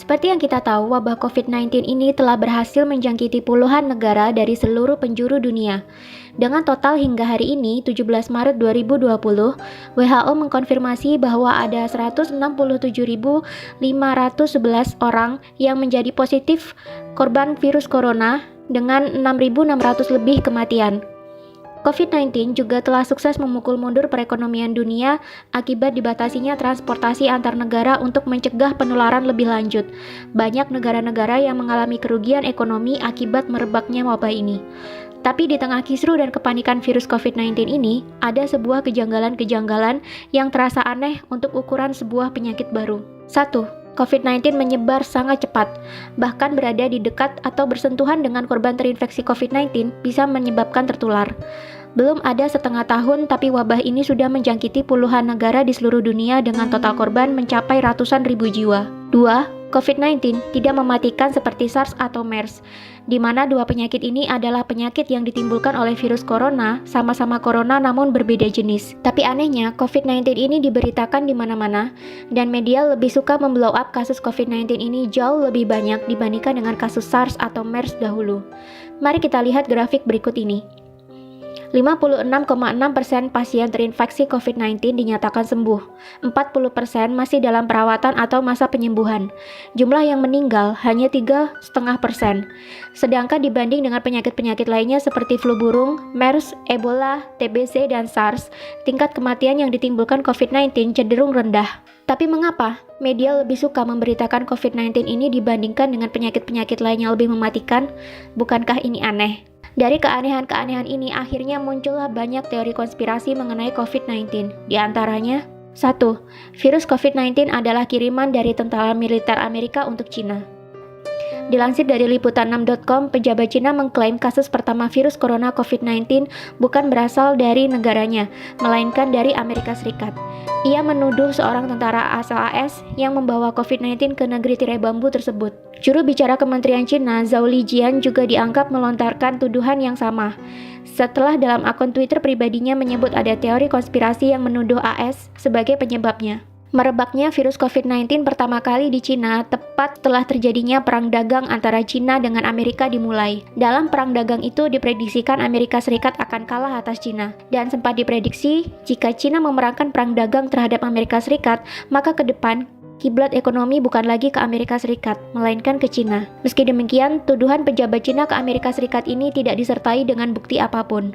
Seperti yang kita tahu, wabah COVID-19 ini telah berhasil menjangkiti puluhan negara dari seluruh penjuru dunia. Dengan total hingga hari ini, 17 Maret 2020, WHO mengkonfirmasi bahwa ada 167.511 orang yang menjadi positif korban virus corona dengan 6.600 lebih kematian. COVID-19 juga telah sukses memukul mundur perekonomian dunia akibat dibatasinya transportasi antar negara untuk mencegah penularan lebih lanjut. Banyak negara-negara yang mengalami kerugian ekonomi akibat merebaknya wabah ini. Tapi di tengah kisru dan kepanikan virus COVID-19 ini, ada sebuah kejanggalan-kejanggalan yang terasa aneh untuk ukuran sebuah penyakit baru. 1. COVID-19 menyebar sangat cepat, bahkan berada di dekat atau bersentuhan dengan korban terinfeksi COVID-19 bisa menyebabkan tertular. Belum ada setengah tahun, tapi wabah ini sudah menjangkiti puluhan negara di seluruh dunia dengan total korban mencapai ratusan ribu jiwa. 2. COVID-19 tidak mematikan seperti SARS atau MERS, di mana dua penyakit ini adalah penyakit yang ditimbulkan oleh virus corona, sama-sama corona namun berbeda jenis. Tapi anehnya, COVID-19 ini diberitakan di mana-mana, dan media lebih suka memblow up kasus COVID-19 ini jauh lebih banyak dibandingkan dengan kasus SARS atau MERS dahulu. Mari kita lihat grafik berikut ini. 56,6% pasien terinfeksi COVID-19 dinyatakan sembuh, 40% masih dalam perawatan atau masa penyembuhan. Jumlah yang meninggal hanya 3,5%. Sedangkan dibanding dengan penyakit-penyakit lainnya seperti flu burung, MERS, Ebola, TBC, dan SARS, tingkat kematian yang ditimbulkan COVID-19 cenderung rendah. Tapi mengapa media lebih suka memberitakan COVID-19 ini dibandingkan dengan penyakit-penyakit lain yang lebih mematikan? Bukankah ini aneh? Dari keanehan-keanehan ini akhirnya muncullah banyak teori konspirasi mengenai COVID-19. Di antaranya, 1. Virus COVID-19 adalah kiriman dari tentara militer Amerika untuk Cina. Dilansir dari liputan6.com, pejabat Cina mengklaim kasus pertama virus corona COVID-19 bukan berasal dari negaranya, melainkan dari Amerika Serikat. Ia menuduh seorang tentara asal AS yang membawa COVID-19 ke negeri tirai bambu tersebut. Juru bicara Kementerian Cina, Zhao Lijian, juga dianggap melontarkan tuduhan yang sama. Setelah dalam akun Twitter pribadinya menyebut ada teori konspirasi yang menuduh AS sebagai penyebabnya. Merebaknya virus COVID-19 pertama kali di Cina tepat setelah terjadinya perang dagang antara Cina dengan Amerika dimulai. Dalam perang dagang itu diprediksikan Amerika Serikat akan kalah atas Cina. Dan sempat diprediksi jika Cina memerankan perang dagang terhadap Amerika Serikat, maka ke depan kiblat ekonomi bukan lagi ke Amerika Serikat, melainkan ke Cina. Meski demikian, tuduhan pejabat Cina ke Amerika Serikat ini tidak disertai dengan bukti apapun.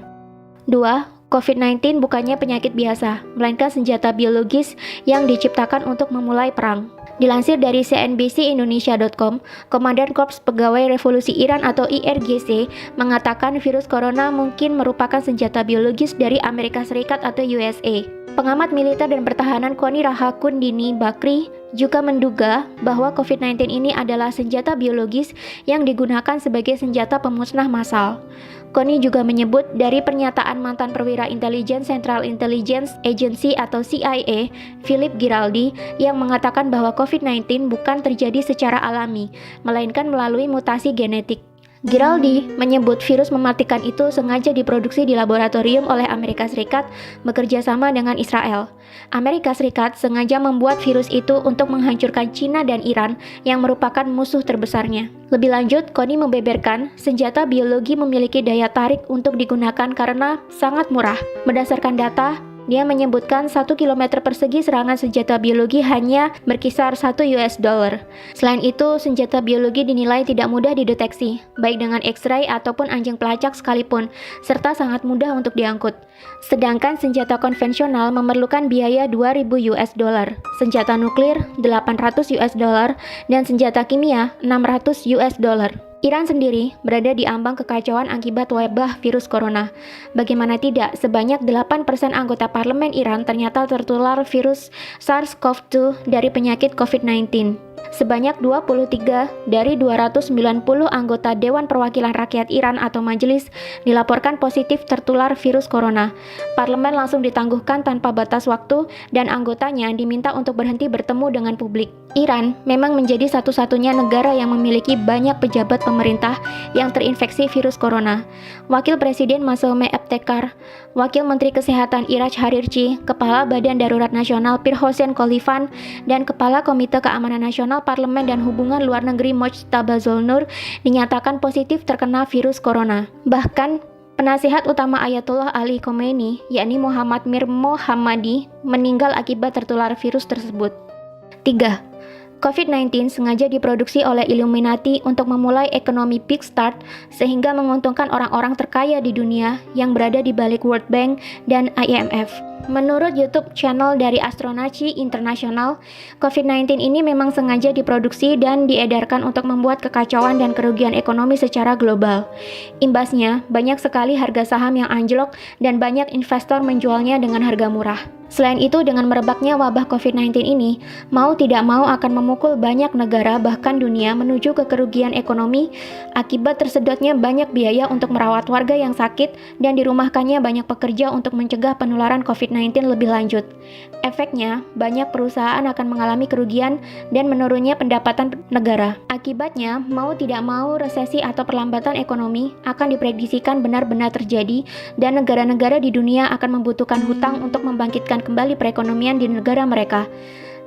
2. COVID-19 bukannya penyakit biasa, melainkan senjata biologis yang diciptakan untuk memulai perang. Dilansir dari cnbcindonesia.com, Komandan Korps Pegawai Revolusi Iran atau IRGC mengatakan virus corona mungkin merupakan senjata biologis dari Amerika Serikat atau USA. Pengamat militer dan pertahanan Koni Rahakundini Bakri juga menduga bahwa COVID-19 ini adalah senjata biologis yang digunakan sebagai senjata pemusnah massal. Koni juga menyebut dari pernyataan mantan perwira intelijen Central Intelligence Agency atau CIA, Philip Giraldi, yang mengatakan bahwa COVID-19 bukan terjadi secara alami, melainkan melalui mutasi genetik. Giraldi menyebut virus mematikan itu sengaja diproduksi di laboratorium oleh Amerika Serikat bekerja sama dengan Israel. Amerika Serikat sengaja membuat virus itu untuk menghancurkan Cina dan Iran yang merupakan musuh terbesarnya. Lebih lanjut, Koni membeberkan senjata biologi memiliki daya tarik untuk digunakan karena sangat murah. Berdasarkan data, dia menyebutkan 1 km persegi serangan senjata biologi hanya berkisar $1. Selain itu, senjata biologi dinilai tidak mudah dideteksi, baik dengan X-ray ataupun anjing pelacak sekalipun, serta sangat mudah untuk diangkut. Sedangkan senjata konvensional memerlukan biaya $2.000, senjata nuklir $800, dan senjata kimia $600. Iran sendiri berada di ambang kekacauan akibat wabah virus corona. Bagaimana tidak, sebanyak 8% anggota parlemen Iran ternyata tertular virus SARS-CoV-2 dari penyakit COVID-19. Sebanyak 23 dari 290 anggota Dewan Perwakilan Rakyat Iran atau majelis dilaporkan positif tertular virus corona. Parlemen langsung ditangguhkan tanpa batas waktu dan anggotanya diminta untuk berhenti bertemu dengan publik. Iran memang menjadi satu-satunya negara yang memiliki banyak pejabat pemerintah yang terinfeksi virus corona. Wakil Presiden Masoume Ebtekar, Wakil Menteri Kesehatan Iraj Harirchi, Kepala Badan Darurat Nasional Pir Hossein Khalifan, dan Kepala Komite Keamanan Nasional Nasional Parlemen dan Hubungan Luar Negeri Mojtaba Zolnur dinyatakan positif terkena virus corona. Bahkan, penasihat utama Ayatollah Ali Khomeini, yakni Muhammad Mir Mohammadi, meninggal akibat tertular virus tersebut. 3. COVID-19 sengaja diproduksi oleh Illuminati untuk memulai ekonomi Big Start sehingga menguntungkan orang-orang terkaya di dunia yang berada di balik World Bank dan IMF. Menurut YouTube channel dari Astronaci International, COVID-19 ini memang sengaja diproduksi dan diedarkan untuk membuat kekacauan dan kerugian ekonomi secara global. Imbasnya, banyak sekali harga saham yang anjlok dan banyak investor menjualnya dengan harga murah. Selain itu, dengan merebaknya wabah COVID-19 ini, mau tidak mau akan memukul banyak negara bahkan dunia menuju ke kerugian ekonomi akibat tersedotnya banyak biaya untuk merawat warga yang sakit dan dirumahkannya banyak pekerja untuk mencegah penularan COVID-19 lebih lanjut. Efeknya, banyak perusahaan akan mengalami kerugian dan menurunnya pendapatan negara. Akibatnya, mau tidak mau resesi atau perlambatan ekonomi akan diprediksikan benar-benar terjadi dan negara-negara di dunia akan membutuhkan hutang untuk membangkitkan kembali perekonomian di negara mereka.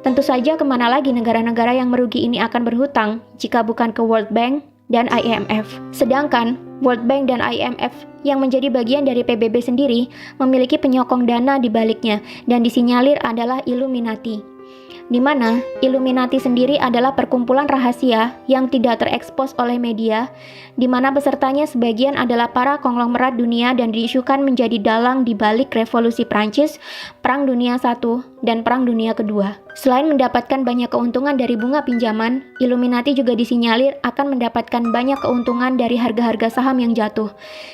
Tentu saja kemana lagi negara-negara yang merugi ini akan berhutang jika bukan ke World Bank dan IMF. Sedangkan World Bank dan IMF yang menjadi bagian dari PBB sendiri memiliki penyokong dana di baliknya dan disinyalir adalah Illuminati. Di mana Illuminati sendiri adalah perkumpulan rahasia yang tidak terekspos oleh media, di mana pesertanya sebagian adalah para konglomerat dunia dan diisukan menjadi dalang di balik revolusi Prancis, Perang Dunia I, dan Perang Dunia Kedua. Selain mendapatkan banyak keuntungan dari bunga pinjaman, Illuminati juga disinyalir akan mendapatkan banyak keuntungan dari harga-harga saham yang jatuh,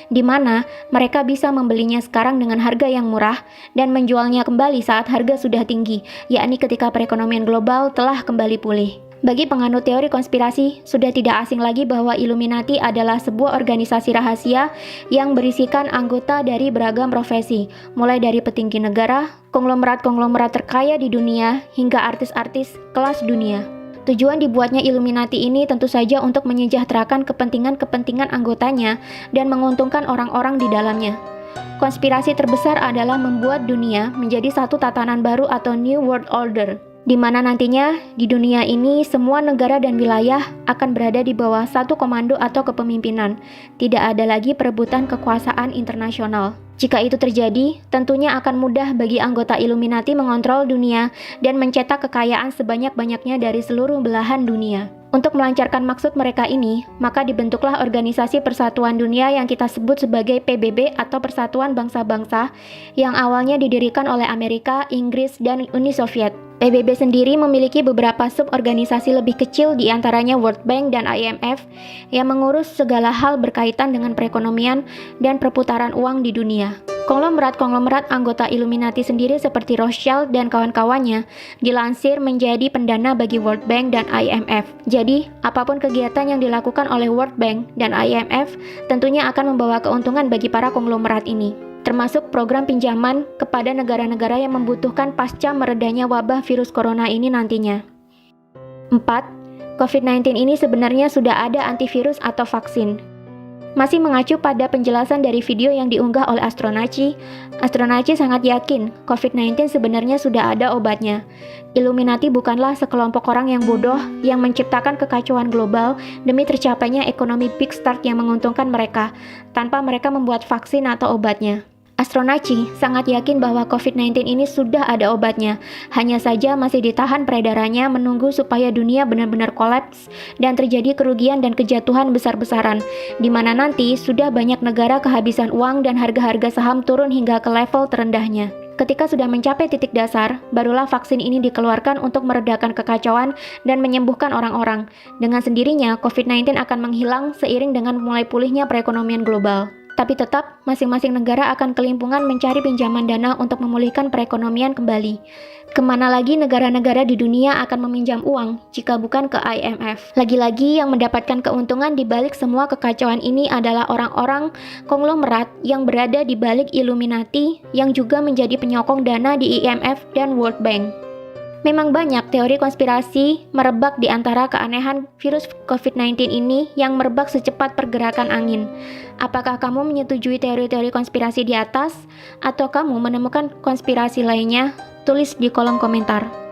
di mana mereka bisa membelinya sekarang dengan harga yang murah dan menjualnya kembali saat harga sudah tinggi, yakni ketika perekonomian global telah kembali pulih. Bagi penganut teori konspirasi, sudah tidak asing lagi bahwa Illuminati adalah sebuah organisasi rahasia yang berisikan anggota dari beragam profesi, mulai dari petinggi negara, konglomerat-konglomerat terkaya di dunia, hingga artis-artis kelas dunia. Tujuan dibuatnya Illuminati ini tentu saja untuk menyejahterakan kepentingan-kepentingan anggotanya dan menguntungkan orang-orang di dalamnya. Konspirasi terbesar adalah membuat dunia menjadi satu tatanan baru atau New World Order, di mana nantinya di dunia ini semua negara dan wilayah akan berada di bawah satu komando atau kepemimpinan. Tidak ada lagi perebutan kekuasaan internasional. Jika itu terjadi, tentunya akan mudah bagi anggota Illuminati mengontrol dunia dan mencetak kekayaan sebanyak-banyaknya dari seluruh belahan dunia. Untuk melancarkan maksud mereka ini, maka dibentuklah Organisasi Persatuan Dunia yang kita sebut sebagai PBB atau Persatuan Bangsa-Bangsa yang awalnya didirikan oleh Amerika, Inggris, dan Uni Soviet. PBB sendiri memiliki beberapa suborganisasi lebih kecil di antaranya World Bank dan IMF yang mengurus segala hal berkaitan dengan perekonomian dan perputaran uang di dunia. Konglomerat-konglomerat anggota Illuminati sendiri seperti Rothschild dan kawan-kawannya dilansir menjadi pendana bagi World Bank dan IMF. Jadi, apapun kegiatan yang dilakukan oleh World Bank dan IMF tentunya akan membawa keuntungan bagi para konglomerat ini, termasuk program pinjaman kepada negara-negara yang membutuhkan pasca meredanya wabah virus corona ini nantinya. 4. COVID-19 ini sebenarnya sudah ada antivirus atau vaksin. Masih mengacu pada penjelasan dari video yang diunggah oleh Astronaci sangat yakin COVID-19 sebenarnya sudah ada obatnya. Illuminati bukanlah sekelompok orang yang bodoh yang menciptakan kekacauan global demi tercapainya ekonomi Big Start yang menguntungkan mereka, tanpa mereka membuat vaksin atau obatnya. Astronaci sangat yakin bahwa COVID-19 ini sudah ada obatnya, hanya saja masih ditahan peredarannya menunggu supaya dunia benar-benar kolaps dan terjadi kerugian dan kejatuhan besar-besaran, di mana nanti sudah banyak negara kehabisan uang dan harga-harga saham turun hingga ke level terendahnya. Ketika sudah mencapai titik dasar, barulah vaksin ini dikeluarkan untuk meredakan kekacauan dan menyembuhkan orang-orang. Dengan sendirinya, COVID-19 akan menghilang seiring dengan mulai pulihnya perekonomian global. Tapi tetap, masing-masing negara akan kelimpungan mencari pinjaman dana untuk memulihkan perekonomian kembali. Kemana lagi negara-negara di dunia akan meminjam uang jika bukan ke IMF? Lagi-lagi yang mendapatkan keuntungan di balik semua kekacauan ini adalah orang-orang konglomerat yang berada di balik Illuminati yang juga menjadi penyokong dana di IMF dan World Bank. Memang banyak teori konspirasi merebak di antara keanehan virus COVID-19 ini yang merebak secepat pergerakan angin. Apakah kamu menyetujui teori-teori konspirasi di atas? Atau kamu menemukan konspirasi lainnya? Tulis di kolom komentar.